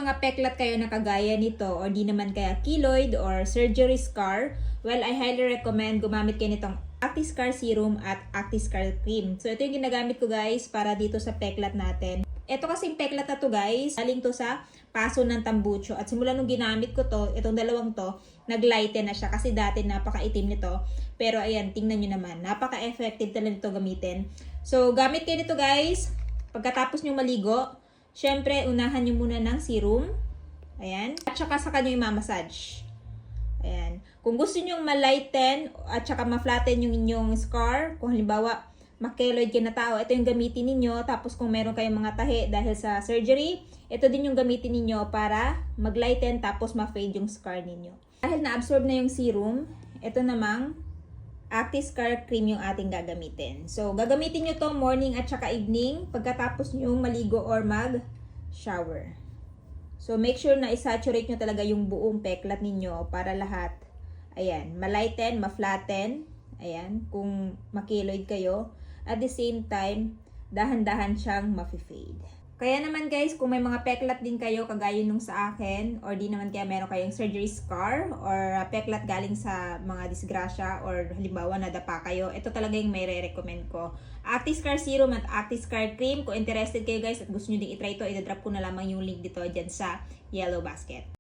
mga peklat kayo na kagaya nito or di naman kaya keloid or surgery scar, well, I highly recommend gumamit kayo nitong Actiscar Serum at Actiscar Cream. So, ito yung ginagamit ko guys para dito sa peklat natin. Ito kasing peklat na to guys, galing to sa paso ng tambucho. At simula nung ginamit ko to, itong dalawang to, nag-lighten na siya kasi dati napaka-itim nito. Pero ayan, tingnan nyo naman, napaka-effective talaga nito gamitin. So, gamit kayo nito guys. Pagkatapos nyo maligo, syempre, unahan nyo muna ng serum. Ayan. At saka sa kanyo yung mamassage. Ayan. Kung gusto nyo ma-lighten at saka ma-flatten yung inyong scar, kung halimbawa, makeloid kayo na tao, ito yung gamitin ninyo. Tapos kung meron kayong mga tahi dahil sa surgery, ito din yung gamitin ninyo para mag-lighten tapos ma-fade yung scar ninyo. Dahil na-absorb na yung serum, ito namang Actiscar Cream yung ating gagamitin. So, gagamitin nyo to morning at saka evening pagkatapos nyo maligo or mag-shower. So, make sure na isaturate nyo talaga yung buong peklat ninyo para lahat, ayan, ma-lighten, ma-flatten, ayan, kung makeloid kayo. At the same time, dahan-dahan siyang ma-fade. Kaya naman guys, kung may mga peklat din kayo kagaya nung sa akin or di naman kaya meron kayong surgery scar or peklat galing sa mga disgrasya or halimbawa nadapa kayo, ito talaga yung may re-recommend ko. Actiscar Serum at Actiscar Cream. Kung interested kayo guys at gusto nyo din itry ito, idadrop ko na lamang yung link dito dyan sa yellow basket.